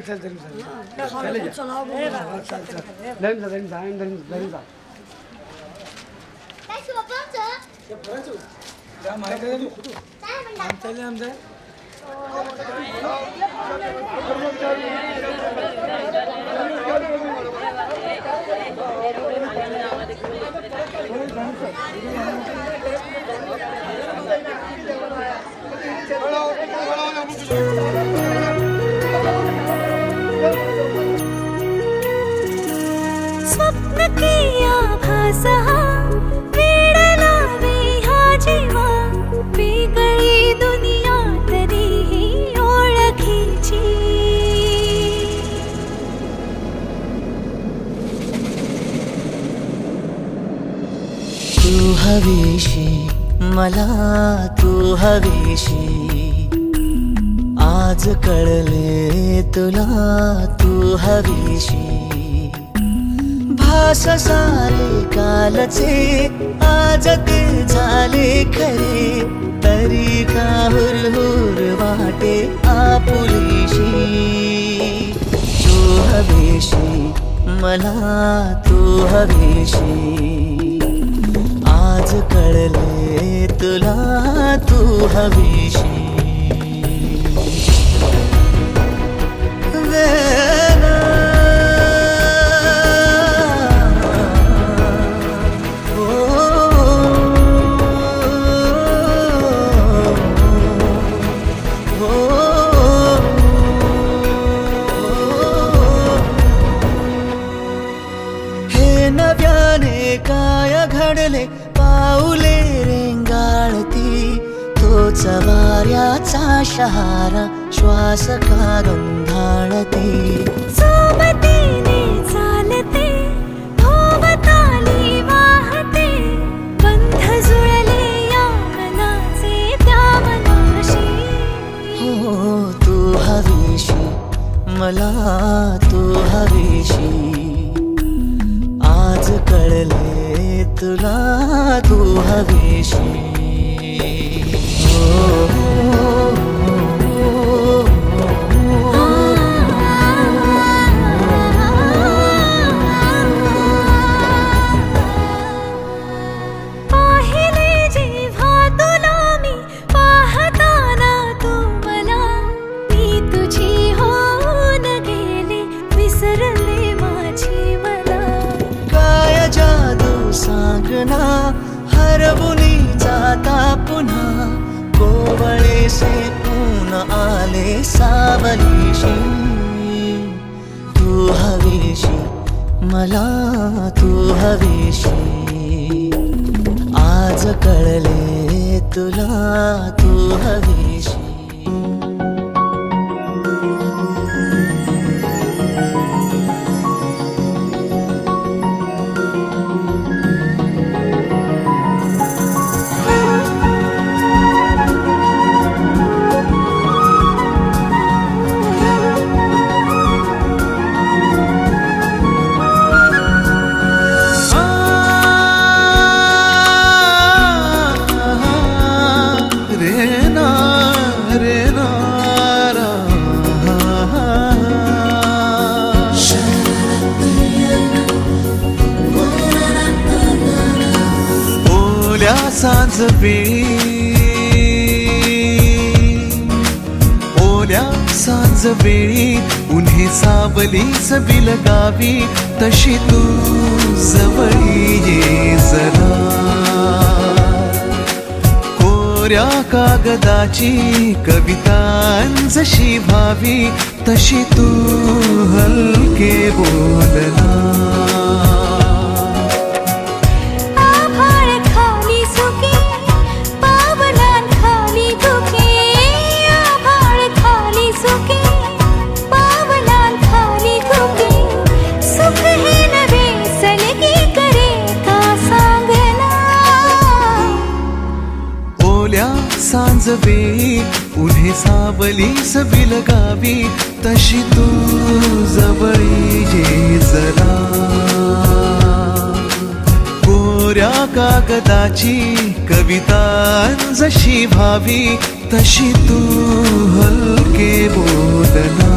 चल चल चल धरून जा काय शुभमचं आमचं स्वप्न किया भासा वेड लावे हा जीवा वेगळी दुनिया तरीही ओळखीची तू हवीशी मला तू हवीशी आज कळले तुला तू हवीशी भास सारे कालचे आज ते झाले खरे तरी का हुरहुर वाटे आपुलीशी तू हवीशी मला तू हवीशी आज कळले तुला तू हवीशी हे नव्याने काय घडले पाऊले रेंगाळती तोच वाऱ्याचा शहारा श्वास का गंधाळती सोबतीने चालते भोवताली वाहते बंध जुळले या मनाचे त्या मनाशी हो तू हवीशी मला तू हवीशी आज कळले तुला तू हवीशी पाहिले जेव्हा तुला मी पाहताना तू मला मी तुझी होऊन गेले विसरले माझी मला काय जादू सांगना हरवुनी जाता पुन्हा कोवळे से ऊन आले सावलीशी तू हवीशी मला तू हवीशी आज कळले तुला तू हवीशी सांज वेळी ओल्या सांज वेळी उन्हे सावलीच बिलगावी तशी तू जवळी ये जरा कोऱ्या कागदाची कविता जशी भावी तशी तू हलके बोलना सांज वेळी उन्हे सावली बिलगावी तशी तू जवळी ये जरा कोऱ्या कागदाची कविता जशी भावी तशी तू हलके बोलना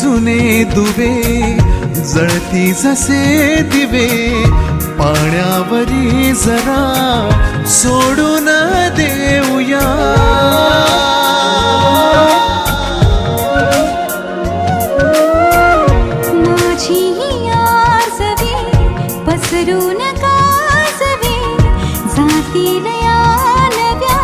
जुने दुवे जळती जसे दिवे पाण्यावरी जरा सोडून देऊया माझी आसवे पसरून काजवे जातील या नव्या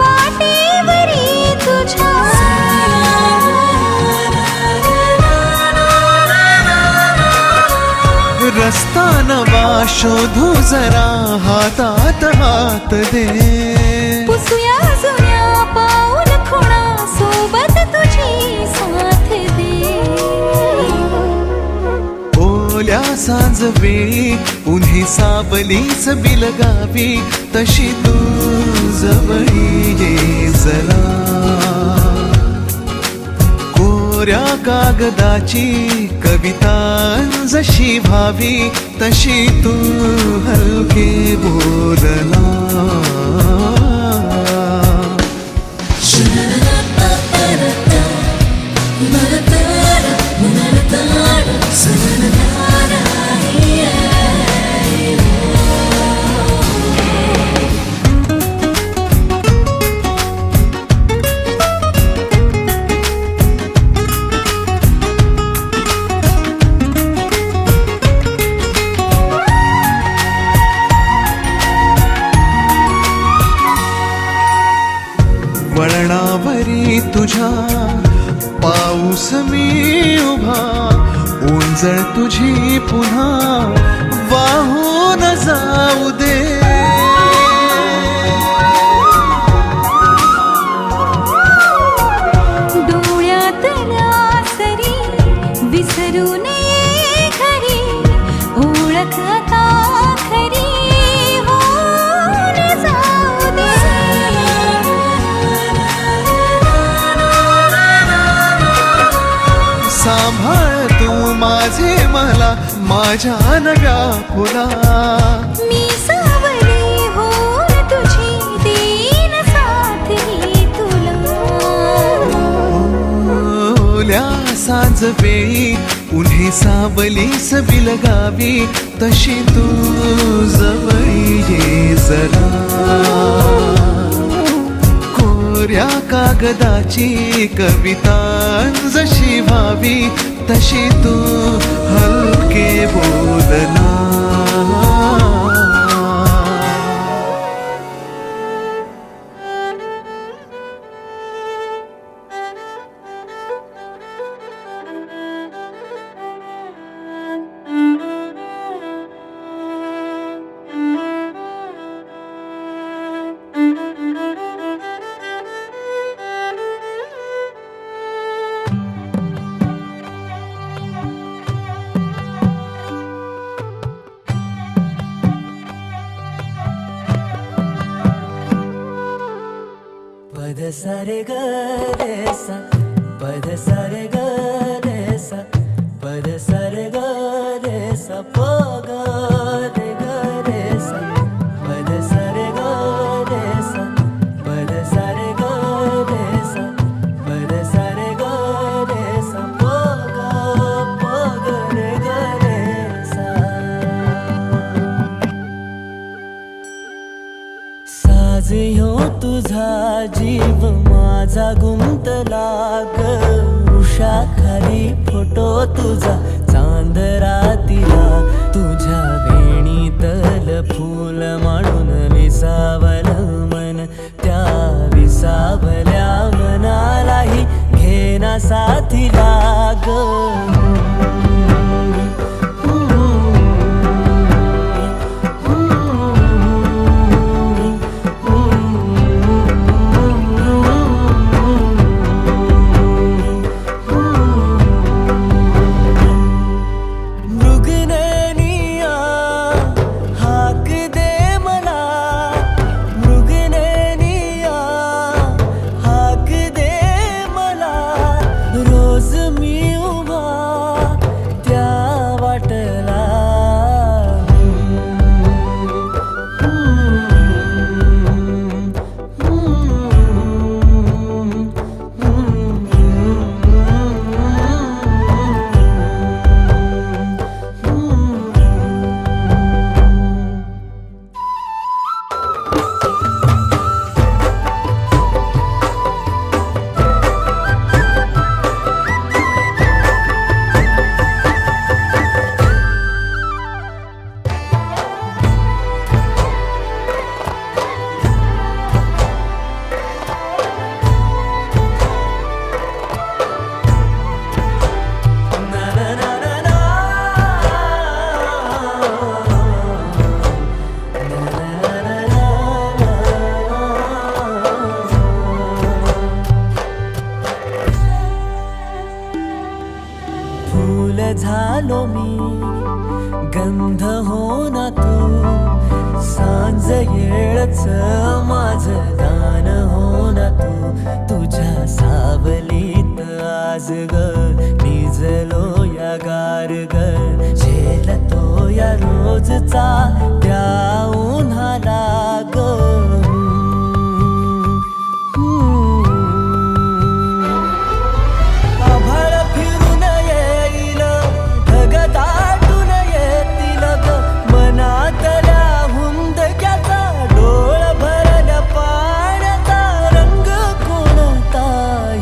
वाटेवरी तुझ्या रस्ता नवा शोधू जरा हातात हात दे पुसूया जुन्या पाऊल खुणा सोबत तुझी साथ दे ओल्या सांज वेळी उन्ही सावलीच बिलगावी तशी तू जवळी ये जरा कोऱ्या कागदाची कविता जशी भावी तशी तू हलके बोलना वळणावरी तुझ्या पाऊस मी उभा ओंजळ तुझी पुन्हा वाहून जाऊ दे डोळ्यातल्या सरी विसरू नये खरी ओळख आता खरी होऊन जाऊ दे सांभाळ तू माझे मला माझ्या नव्या फुला मी सावली होऊन तुझी देईन साथ ही तुला ओल्या सांज वेळी उन्ही सावलीस बिलगावी तशी तू जवळी ये जरा कोऱ्या कागदाची कविता जशी भावी तशी तू हलके बोलना पद सारे ग रे सा पद सारे ग रे सा पद सारे ग रे सा प ग रे सा पद सारे ग रे सा पद सारे ग रे सा पद सारे ग रे सा प ग रे सा साज ह्यो तुझा जीव माझा गुंतला ग उषा खाली फोटो तुझा चांद रातीला तुझ्या वेणीतल फूल म्हणून विसावल मन त्या विसावल्या मनालाही घेना साथीला ग रोज मी उभा झालो मी गंध हो ना तू सांज येळच माझं दान हो ना तू तुझ्या सावलीत आज ग निजलो या गार ग झेलतो या रोजचा त्या उन्हाला ग आभाळ फिरून येईल ढग दाटून येतील ग मनातल्या हुंदक्याचा डोळ भरल्या पाण्याचा रंग कोणता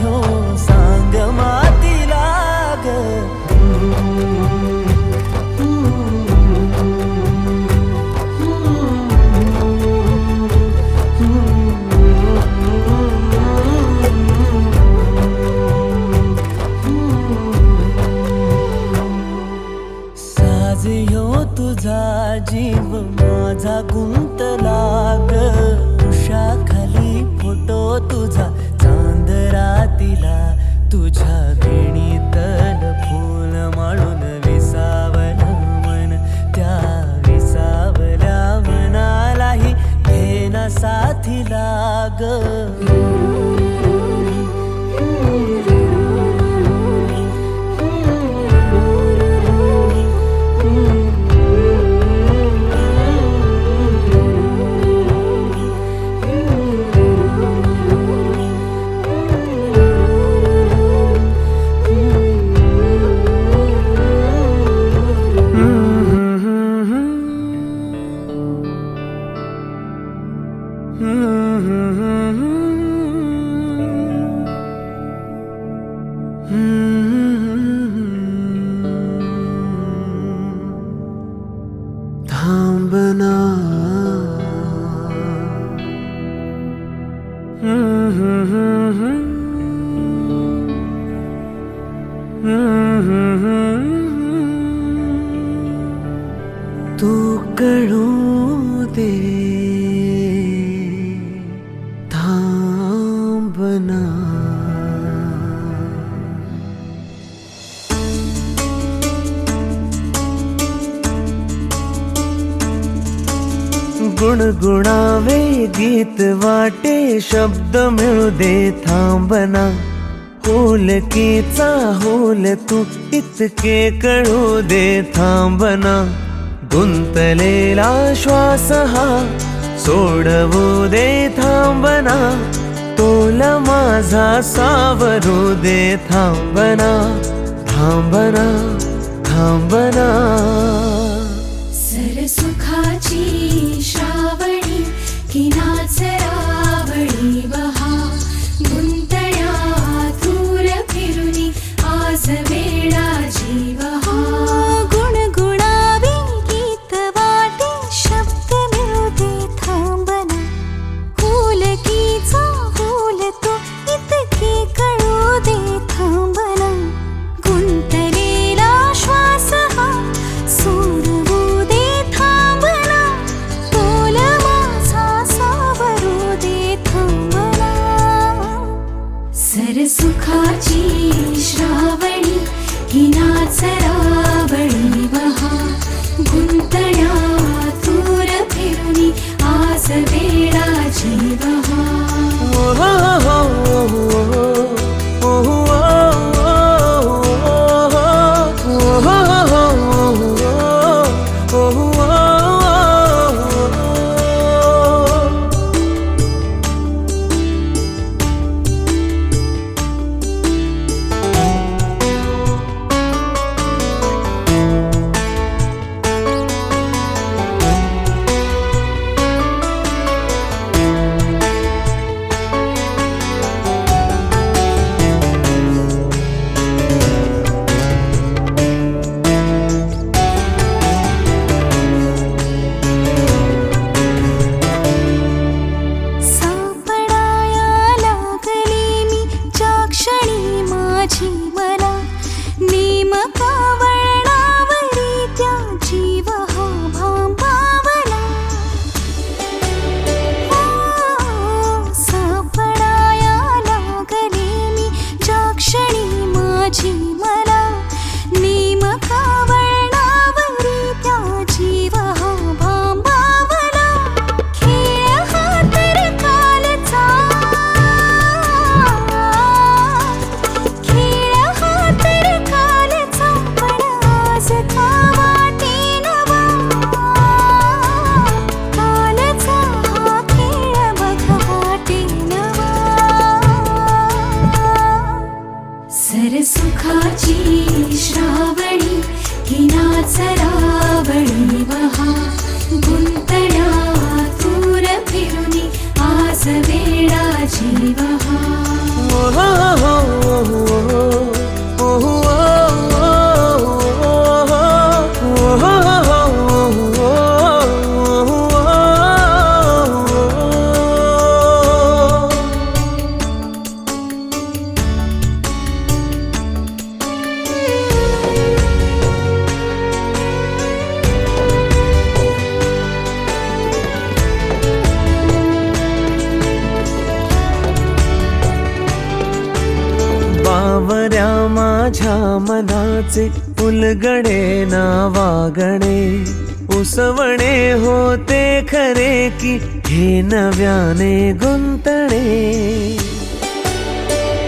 ह्यो सांग मातीला ग साज ह्यो तुझा जीव माझा गुंतला ग उषाखाली फोटो तुझा चांद रातीला तुझ्या वेणीतल फूल माळून विसावलं मन त्या विसावल्या मनालाही घेना साथीला ग थांबना तू कळू दे थांबना गुणगुणावे गीत वाटे शब्द मिळू दे थांबना होलकीचा होल तू इतके कळू दे थांबना गुंतलेला श्वास हा सोडवू दे थांबना तोल माझा सावरू दे थांबना थांबना थांबना सरसुखाची श्रावणी की नाचरावळी बहा गुंतण्या दूर फिरुनी आज वेळा जीवहा गुणगुणावे गीत वाटे शब्द मिळू दे थांबना होलकीचा होल तो इतके कळू दे थांबना गुंतलेला श्वास हा सोडवू दे थांबना तोल माझा सावरू दे थांबना सरसुखाची श्रावणी ही नाचरावळी बहा गुंतण्या दूर फिरुनी आज वेळा जीवहा माझ्या मनाचे उलगडे ना वागणे उसवणे होते खरे की हे नव्याने गुंतणे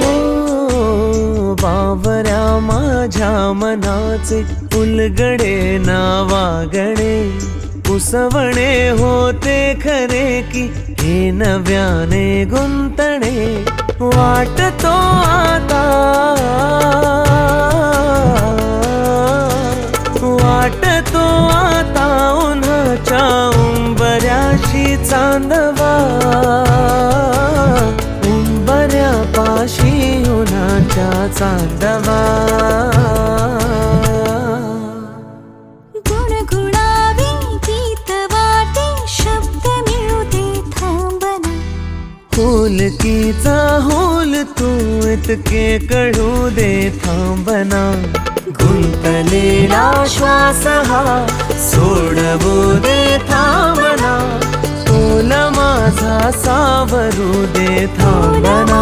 हो बावऱ्या माझ्या मनाचे उलगडे ना वागणे उसवणे होते खरे की हे नव्याने गुंतणे वाटतो आता उन्हाच्या उंबऱ्याशी चांदवा उंबऱ्यापाशी उन्हाच्या चांदवा गुणगुणावी गीत वाटे शब्द मिळू दे थांबना होलकीचा होल तू इतके कळू दे थांबना गुंतलेला श्वास हा सोडवू दे थांबना तोल माझा सावरू दे थांबना